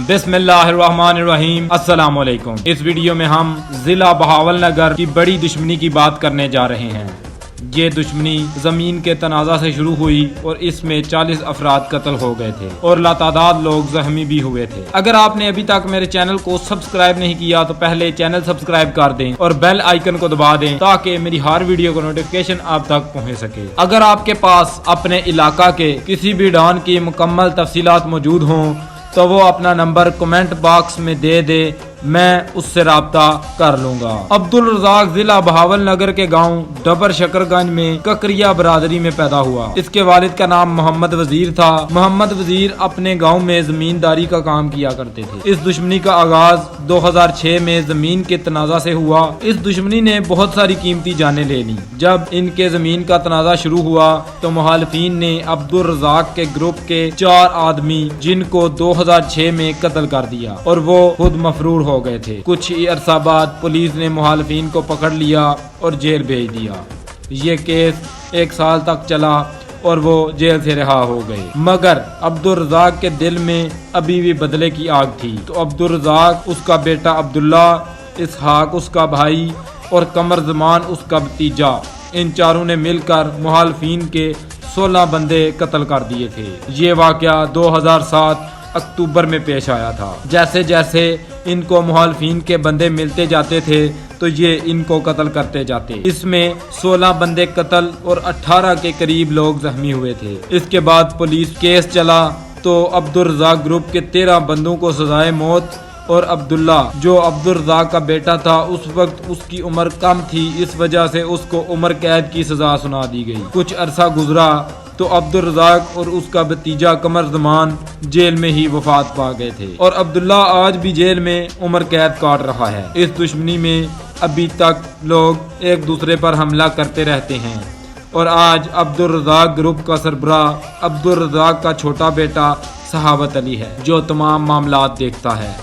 बिस्मिल्लाहिर्रहमानिर्रहीम। अस्सलाम वालेकुम। इस वीडियो में हम जिला बहावलनगर की बड़ी दुश्मनी की बात करने जा रहे हैं। ये दुश्मनी जमीन के तनाज़ा से शुरू हुई और इसमें 40 अफराद कत्ल हो गए थे और लातादाद लोग जख्मी भी हुए थे। अगर आपने अभी तक मेरे चैनल को सब्सक्राइब नहीं किया तो पहले चैनल सब्सक्राइब कर दें और बेल आइकन को दबा दें ताकि मेरी हर वीडियो का नोटिफिकेशन आप तक पहुंच सके। अगर आपके पास अपने इलाका के किसी भी डॉन की मुकम्मल तफसीलात मौजूद हों तो वो अपना नंबर कमेंट बॉक्स में दे दे, मैं उससे राब्ता कर लूंगा। अब्दुल रज़ाक जिला बहावलनगर के गांव डबर शकरगंज में ककरिया बरादरी में पैदा हुआ। इसके वालिद का नाम मोहम्मद वजीर था। मोहम्मद वजीर अपने गांव में जमींदारी का काम किया करते थे। इस दुश्मनी का आगाज 2006 में जमीन के तनाज़ा से हुआ। इस दुश्मनी ने बहुत सारी कीमती जानें ले ली। जब इनके जमीन का तनाज़ा शुरू हुआ तो मुखालिफिन ने अब्दुल रज़ाक के ग्रुप के 4 आदमी जिनको 2006 में कत्ल कर दिया और वो खुद मफरूर हो गए थे। कुछ ही अरसा बाद पुलिस ने मुखालिफिन को पकड़ लिया और जेल भेज दिया। ये केस 1 साल तक चला और वो जेल से रिहा हो गए। मगर अब्दुल रज़ाक के दिल में अभी भी बदले की आग थी। तो अब्दुल रज़ाक, उसका बेटा अब्दुल्ला, इसहाक उसका भाई और कमर ज़मान उसका भतीजा, इन चारों ने मिलकर मुखालिफिन के 16 बंदे कत्ल कर दिए थे। ये वाकया 2007 अक्टूबर में पेश आया था। जैसे जैसे इनको मुखालिफिन के बंदे मिलते जाते थे तो ये इनको कत्ल करते जाते। इसमें 16 बंदे कत्ल और 18 के करीब लोग जख्मी हुए थे। इसके बाद पुलिस केस चला तो अब्दुल रज़ाक ग्रुप के 13 बंदों को सजाए मौत और अब्दुल्ला, जो अब्दुल रज़ाक का बेटा था, उस वक्त उसकी उम्र कम थी, इस वजह से उसको उम्र कैद की सजा सुना दी गई। कुछ अरसा गुजरा तो अब्दुल रज़ाक और उसका भतीजा कमर ज़मान जेल में ही वफात पा गए थे और अब्दुल्ला आज भी जेल में उम्र कैद काट रहा है। इस दुश्मनी में अभी तक लोग एक दूसरे पर हमला करते रहते हैं और आज अब्दुल रज़ाक ग्रुप का सरबराह अब्दुल रज़ाक का छोटा बेटा सहावत अली है जो तमाम मामलात देखता है।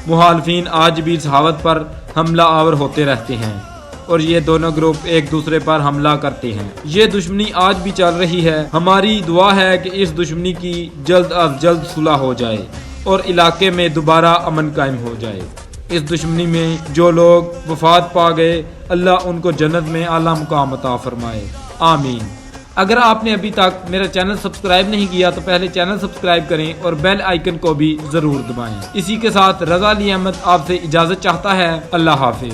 मुखालिफिन आज भी सहावत पर हमला आवर होते रहते हैं और ये दोनों ग्रुप एक दूसरे पर हमला करते हैं। ये दुश्मनी आज भी चल रही है। हमारी दुआ है कि इस दुश्मनी की जल्द अज जल्द सुलह हो जाए और इलाके में दोबारा अमन कायम हो जाए। इस दुश्मनी में जो लोग वफात पा गए, अल्लाह उनको जन्नत में आला मुकाम अता फरमाए, आमीन। अगर आपने अभी तक मेरा चैनल सब्सक्राइब नहीं किया तो पहले चैनल सब्सक्राइब करें और बेल आइकन को भी जरूर दबाएं। इसी के साथ रज़ा अली अहमद आपसे इजाजत चाहता है। अल्लाह हाफिज।